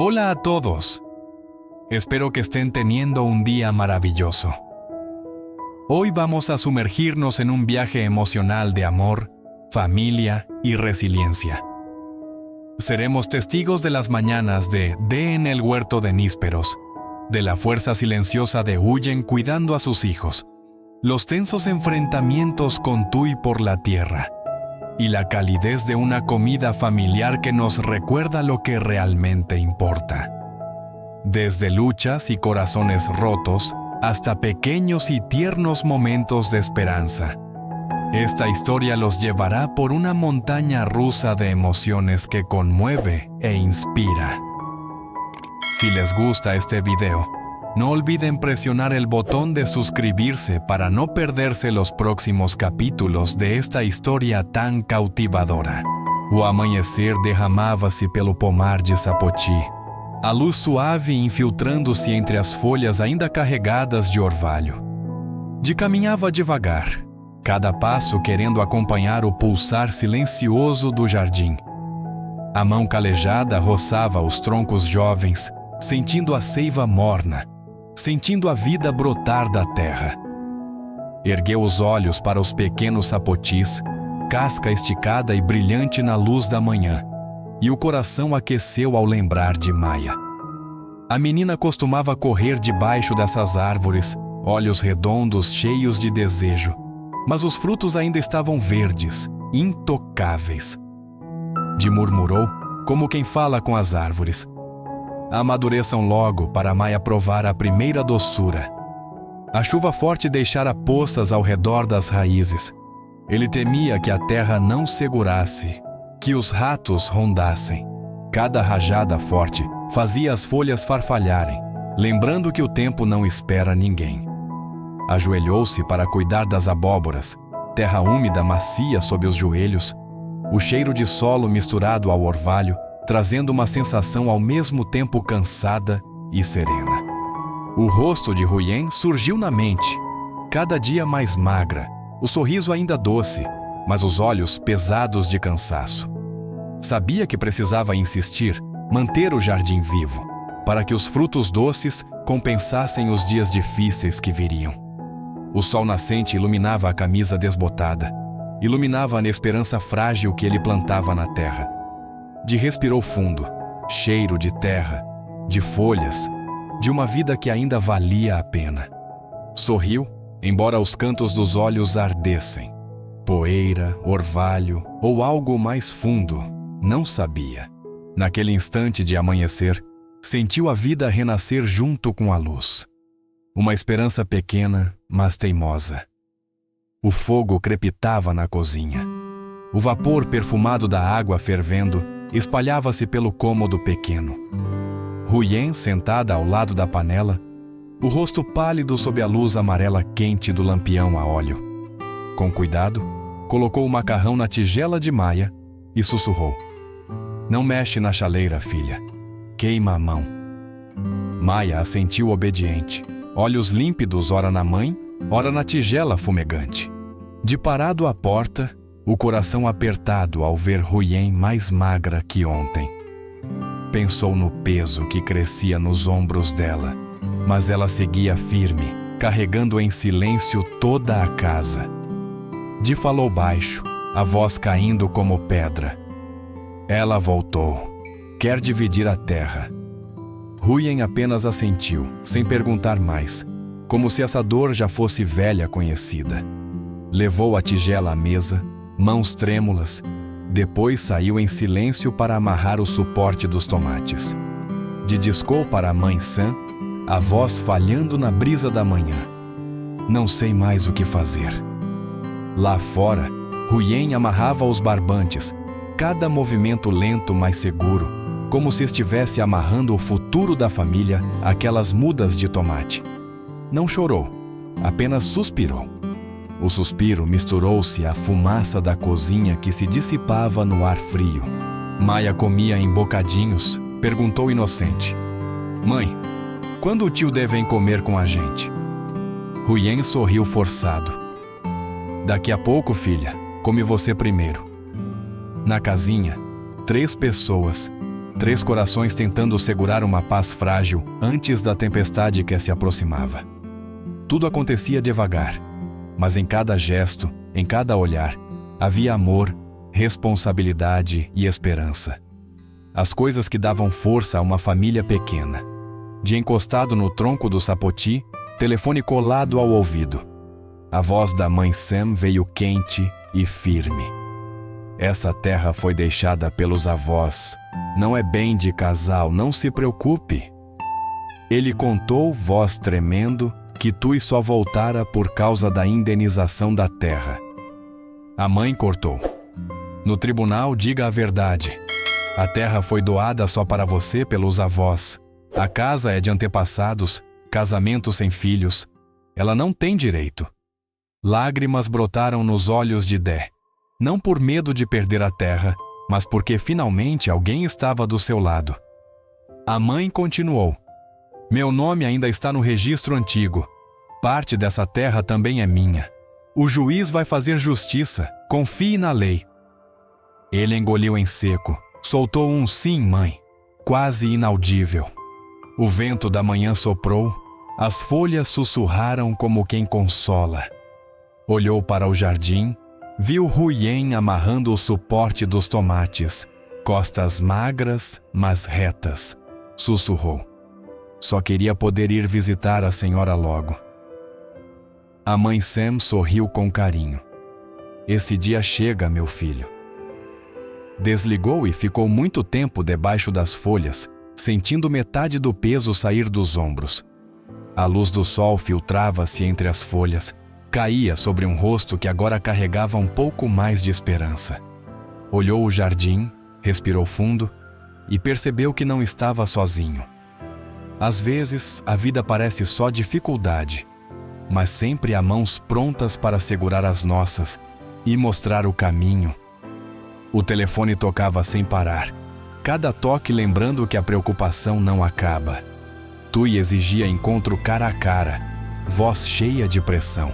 Hola a todos. Espero que estén teniendo un día maravilloso. Hoy vamos a sumergirnos en un viaje emocional de amor, familia y resiliencia. Seremos testigos de las mañanas de en el huerto de Nísperos, de la fuerza silenciosa de Huyen cuidando a sus hijos, los tensos enfrentamientos con Tui por la tierra, y la calidez de una comida familiar que nos recuerda lo que realmente importa. Desde luchas y corazones rotos hasta pequeños y tiernos momentos de esperanza. Esta historia los llevará por una montaña rusa de emociones que conmueve e inspira. Si les gusta este video, no olviden presionar el botón de suscribirse para no perderse los próximos capítulos de esta historia tan cautivadora. O amanhecer derramava-se pelo pomar de Sapoti. A luz suave infiltrando-se entre as folhas ainda carregadas de orvalho. Caminhava devagar, cada passo querendo acompanhar o pulsar silencioso do jardim. A mão calejada roçava os troncos jovens, sentindo a seiva morna, sentindo a vida brotar da terra. Ergueu os olhos para os pequenos sapotis, casca esticada e brilhante na luz da manhã, e o coração aqueceu ao lembrar de Maia. A menina costumava correr debaixo dessas árvores, olhos redondos cheios de desejo, mas os frutos ainda estavam verdes, intocáveis. Murmurou, como quem fala com as árvores. Amadureçam logo para Maia provar a primeira doçura. A chuva forte deixara poças ao redor das raízes. Ele temia que a terra não segurasse, que os ratos rondassem. Cada rajada forte fazia as folhas farfalharem, lembrando que o tempo não espera ninguém. Ajoelhou-se para cuidar das abóboras, terra úmida macia sob os joelhos, o cheiro de solo misturado ao orvalho, trazendo uma sensação ao mesmo tempo cansada e serena. O rosto de Huyen surgiu na mente, cada dia mais magra, o sorriso ainda doce, mas os olhos pesados de cansaço. Sabia que precisava insistir, manter o jardim vivo, para que os frutos doces compensassem os dias difíceis que viriam. O sol nascente iluminava a camisa desbotada, iluminava a esperança frágil que ele plantava na terra. Respirou fundo, cheiro de terra, de folhas, de uma vida que ainda valia a pena. Sorriu, embora os cantos dos olhos ardessem. Poeira, orvalho ou algo mais fundo, não sabia. Naquele instante de amanhecer, sentiu a vida renascer junto com a luz. Uma esperança pequena, mas teimosa. O fogo crepitava na cozinha. O vapor perfumado da água fervendo espalhava-se pelo cômodo pequeno. Huyen, sentada ao lado da panela, o rosto pálido sob a luz amarela quente do lampião a óleo. Com cuidado, colocou o macarrão na tigela de Maia e sussurrou: "Não mexe na chaleira, filha. Queima a mão." Maia assentiu obediente, olhos límpidos ora na mãe, ora na tigela fumegante. Parado à porta, o coração apertado ao ver Huyen mais magra que ontem. Pensou no peso que crescia nos ombros dela, mas ela seguia firme, carregando em silêncio toda a casa. Falou baixo, a voz caindo como pedra. Ela voltou. Quer dividir a terra. Huyen apenas assentiu, sem perguntar mais, como se essa dor já fosse velha conhecida. Levou a tigela à mesa, mãos trêmulas, depois saiu em silêncio para amarrar o suporte dos tomates. Discou para a mãe Sam, a voz falhando na brisa da manhã. Não sei mais o que fazer. Lá fora, Huyen amarrava os barbantes, cada movimento lento mas seguro, como se estivesse amarrando o futuro da família àquelas mudas de tomate. Não chorou, apenas suspirou. O suspiro misturou-se à fumaça da cozinha que se dissipava no ar frio. Maia comia em bocadinhos, perguntou inocente: "Mãe, quando o tio devem comer com a gente?" Huyen sorriu forçado. "Daqui a pouco, filha, come você primeiro." Na casinha, 3 pessoas, 3 corações tentando segurar uma paz frágil antes da tempestade que se aproximava. Tudo acontecia devagar, mas em cada gesto, em cada olhar, havia amor, responsabilidade e esperança. As coisas que davam força a uma família pequena. De encostado no tronco do sapoti, telefone colado ao ouvido. A voz da mãe Sam veio quente e firme. Essa terra foi deixada pelos avós. Não é bem de casal, não se preocupe. Ele contou, voz tremendo, que Tui só voltara por causa da indenização da terra. A mãe cortou. No tribunal, diga a verdade. A terra foi doada só para você pelos avós. A casa é de antepassados, casamento sem filhos. Ela não tem direito. Lágrimas brotaram nos olhos de Dé. Não por medo de perder a terra, mas porque finalmente alguém estava do seu lado. A mãe continuou. Meu nome ainda está no registro antigo. Parte dessa terra também é minha. O juiz vai fazer justiça. Confie na lei. Ele engoliu em seco. Soltou um sim, mãe, quase inaudível. O vento da manhã soprou. As folhas sussurraram como quem consola. Olhou para o jardim. Viu Huyen amarrando o suporte dos tomates. Costas magras, mas retas. Sussurrou. Só queria poder ir visitar a senhora logo. A mãe Sam sorriu com carinho. Esse dia chega, meu filho. Desligou e ficou muito tempo debaixo das folhas, sentindo metade do peso sair dos ombros. A luz do sol filtrava-se entre as folhas, caía sobre um rosto que agora carregava um pouco mais de esperança. Olhou o jardim, respirou fundo e percebeu que não estava sozinho. Às vezes, a vida parece só dificuldade, mas sempre há mãos prontas para segurar as nossas e mostrar o caminho. O telefone tocava sem parar, cada toque lembrando que a preocupação não acaba. Tui exigia encontro cara a cara, voz cheia de pressão.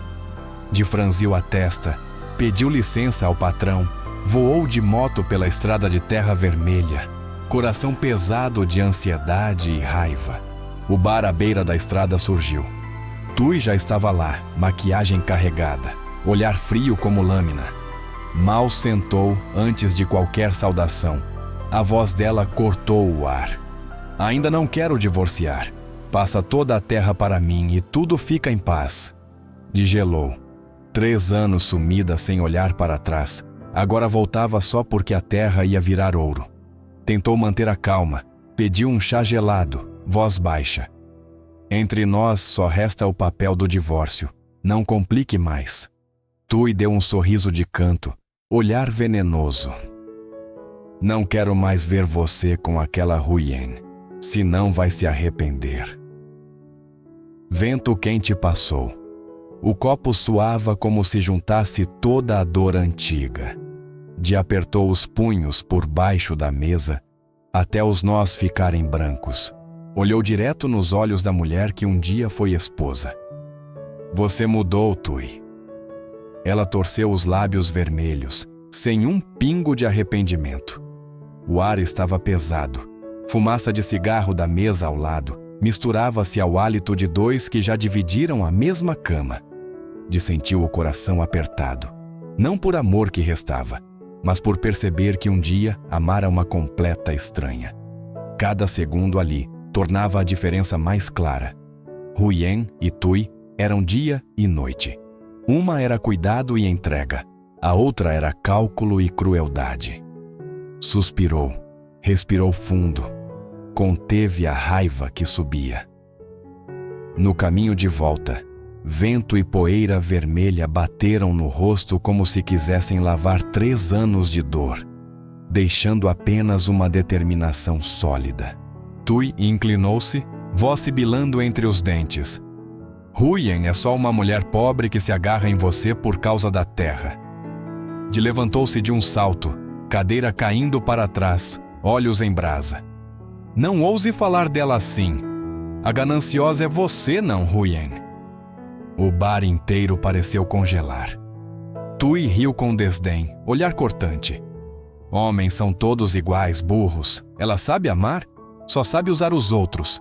De franziu a testa, pediu licença ao patrão, voou de moto pela estrada de terra vermelha, coração pesado de ansiedade e raiva. O bar à beira da estrada surgiu. Tui já estava lá, maquiagem carregada, olhar frio como lâmina. Mal sentou antes de qualquer saudação. A voz dela cortou o ar. Ainda não quero divorciar. Passa toda a terra para mim e tudo fica em paz. Digelou. 3 anos sumida sem olhar para trás. Agora voltava só porque a terra ia virar ouro. Tentou manter a calma. Pediu um chá gelado, voz baixa. Entre nós só resta o papel do divórcio. Não complique mais. Tui deu um sorriso de canto, olhar venenoso. Não quero mais ver você com aquela Huyen, senão vai se arrepender. Vento quente passou. O copo suava como se juntasse toda a dor antiga. Di apertou os punhos por baixo da mesa, até os nós ficarem brancos. Olhou direto nos olhos da mulher que um dia foi esposa. Você mudou, Tui. Ela torceu os lábios vermelhos, sem um pingo de arrependimento. O ar estava pesado. Fumaça de cigarro da mesa ao lado misturava-se ao hálito de 2 que já dividiram a mesma cama. Di sentiu o coração apertado, não por amor que restava, mas por perceber que um dia amara uma completa estranha. Cada segundo ali tornava a diferença mais clara. Huyen e Tui eram dia e noite. Uma era cuidado e entrega, a outra era cálculo e crueldade. Suspirou, respirou fundo, conteve a raiva que subia. No caminho de volta, vento e poeira vermelha bateram no rosto como se quisessem lavar 3 anos de dor, deixando apenas uma determinação sólida. Tui inclinou-se, voz sibilando entre os dentes. Huyen é só uma mulher pobre que se agarra em você por causa da terra. Di levantou-se de um salto, cadeira caindo para trás, olhos em brasa. Não ouse falar dela assim. A gananciosa é você, não, Huyen. O bar inteiro pareceu congelar. Tui riu com desdém, olhar cortante. Homens são todos iguais, burros. Ela sabe amar, só sabe usar os outros.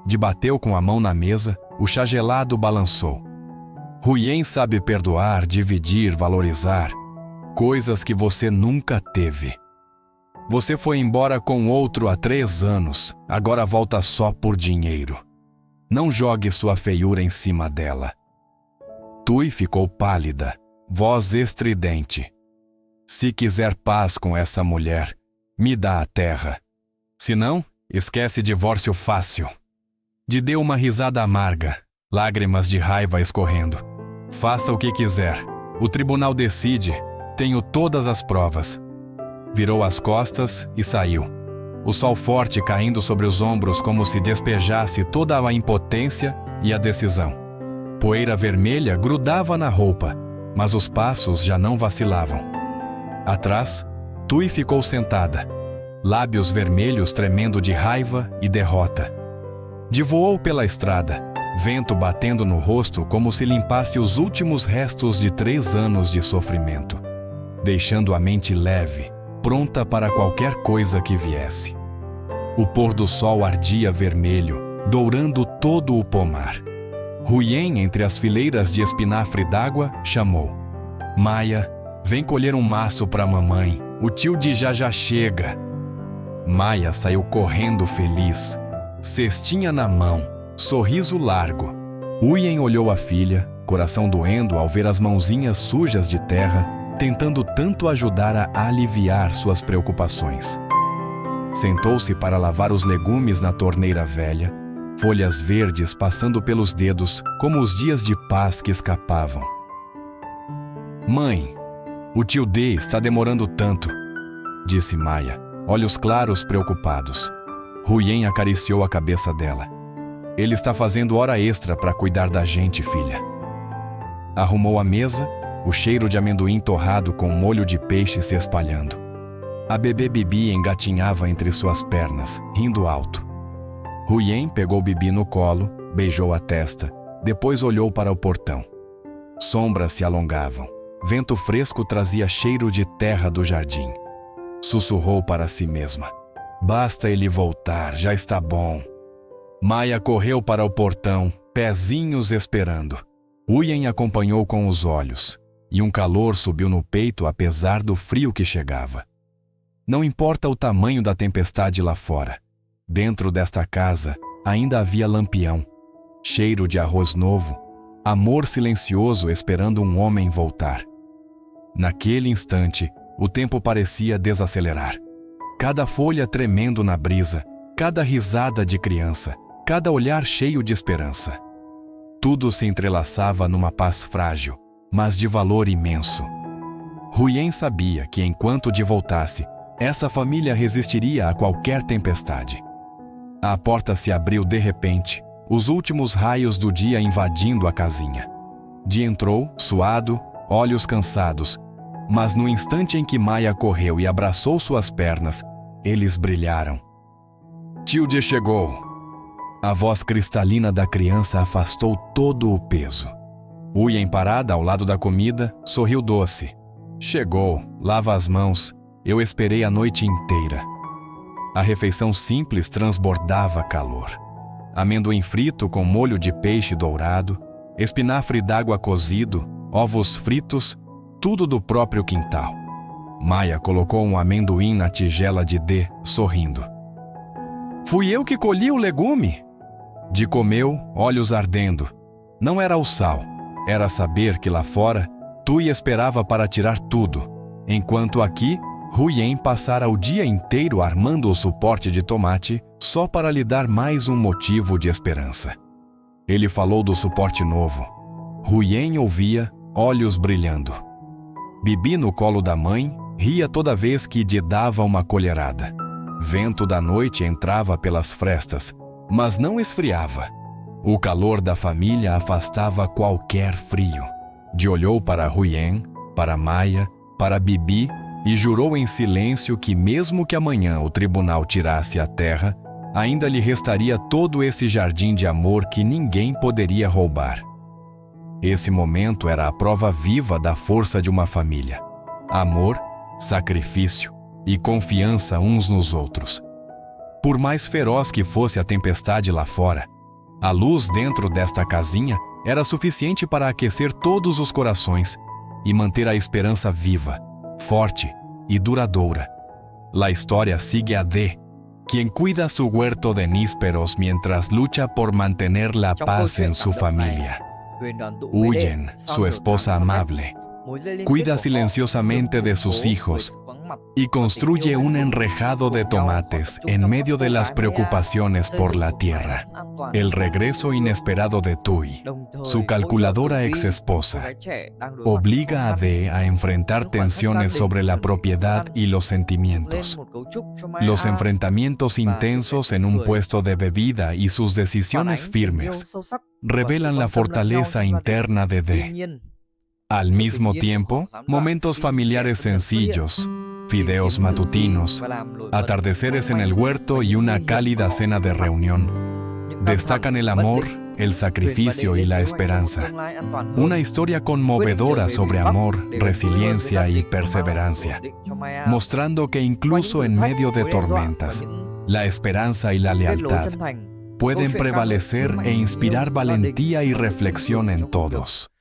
Debateu com a mão na mesa, o chá gelado balançou. Huyen sabe perdoar, dividir, valorizar. Coisas que você nunca teve. Você foi embora com outro há 3 anos, agora volta só por dinheiro. Não jogue sua feiura em cima dela. Tui ficou pálida, voz estridente. Se quiser paz com essa mulher, me dá a terra. Se não, esquece divórcio fácil. Dê uma risada amarga, lágrimas de raiva escorrendo. Faça o que quiser. O tribunal decide. Tenho todas as provas. Virou as costas e saiu. O sol forte caindo sobre os ombros como se despejasse toda a impotência e a decisão. Poeira vermelha grudava na roupa, mas os passos já não vacilavam. Atrás, Tui ficou sentada, lábios vermelhos tremendo de raiva e derrota. Voou pela estrada, vento batendo no rosto como se limpasse os últimos restos de 3 anos de sofrimento, deixando a mente leve, pronta para qualquer coisa que viesse. O pôr do sol ardia vermelho, dourando todo o pomar. Huyen, entre as fileiras de espinafre d'água, chamou. Maia, vem colher um maço para a mamãe, o tio de já chega. Maia saiu correndo feliz, cestinha na mão, sorriso largo. Huyen olhou a filha, coração doendo ao ver as mãozinhas sujas de terra, tentando tanto ajudar a aliviar suas preocupações. Sentou-se para lavar os legumes na torneira velha, folhas verdes passando pelos dedos como os dias de paz que escapavam. Mãe, o tio D está demorando tanto, disse Maia, olhos claros preocupados. Huyen acariciou a cabeça dela. Ele está fazendo hora extra para cuidar da gente, filha. Arrumou a mesa, o cheiro de amendoim torrado com molho de peixe se espalhando. A bebê Bibi engatinhava entre suas pernas, rindo alto. Huyen pegou Bibi no colo, beijou a testa, depois olhou para o portão. Sombras se alongavam. Vento fresco trazia cheiro de terra do jardim. Sussurrou para si mesma. Basta ele voltar, já está bom. Maia correu para o portão, pezinhos esperando. Huyen acompanhou com os olhos, e um calor subiu no peito apesar do frio que chegava. Não importa o tamanho da tempestade lá fora. Dentro desta casa ainda havia lampião, cheiro de arroz novo, amor silencioso esperando um homem voltar. Naquele instante, o tempo parecia desacelerar. Cada folha tremendo na brisa, cada risada de criança, cada olhar cheio de esperança. Tudo se entrelaçava numa paz frágil, mas de valor imenso. Huyen sabia que enquanto voltasse, essa família resistiria a qualquer tempestade. A porta se abriu de repente, os últimos raios do dia invadindo a casinha. Entrou, suado, olhos cansados, mas no instante em que Maia correu e abraçou suas pernas, eles brilharam. Tio D chegou. A voz cristalina da criança afastou todo o peso. Huyen, parada ao lado da comida, sorriu doce. Chegou, lava as mãos, eu esperei a noite inteira. A refeição simples transbordava calor. Amendoim frito com molho de peixe dourado, espinafre d'água cozido, ovos fritos, tudo do próprio quintal. Maia colocou um amendoim na tigela de D, sorrindo. Fui eu que colhi o legume? D comeu, olhos ardendo. Não era o sal, era saber que lá fora, Tui esperava para tirar tudo, enquanto aqui, Huyen passara o dia inteiro armando o suporte de tomate só para lhe dar mais um motivo de esperança. Ele falou do suporte novo. Huyen ouvia, olhos brilhando. Bibi no colo da mãe, ria toda vez que lhe dava uma colherada. Vento da noite entrava pelas frestas, mas não esfriava. O calor da família afastava qualquer frio. D olhou para Huyen, para Maia, para Bibi e jurou em silêncio que mesmo que amanhã o tribunal tirasse a terra, ainda lhe restaria todo esse jardim de amor que ninguém poderia roubar. Esse momento era a prova viva da força de uma família. Amor, sacrifício, e confiança uns nos outros. Por mais feroz que fosse a tempestade lá fora, a luz dentro desta casinha era suficiente para aquecer todos os corações e manter a esperança viva, forte e duradoura. La historia sigue a D, quien cuida su huerto de nísperos mientras lucha por mantener la paz en su familia. Huyen, su esposa amable, cuida silenciosamente de sus hijos y construye un enrejado de tomates en medio de las preocupaciones por la tierra. El regreso inesperado de Tui, su calculadora ex esposa, obliga a D a enfrentar tensiones sobre la propiedad y los sentimientos. Los enfrentamientos intensos en un puesto de bebida y sus decisiones firmes revelan la fortaleza interna de D. Al mismo tiempo, momentos familiares sencillos, fideos matutinos, atardeceres en el huerto y una cálida cena de reunión destacan el amor, el sacrificio y la esperanza. Una historia conmovedora sobre amor, resiliencia y perseverancia, mostrando que incluso en medio de tormentas, la esperanza y la lealtad pueden prevalecer e inspirar valentía y reflexión en todos.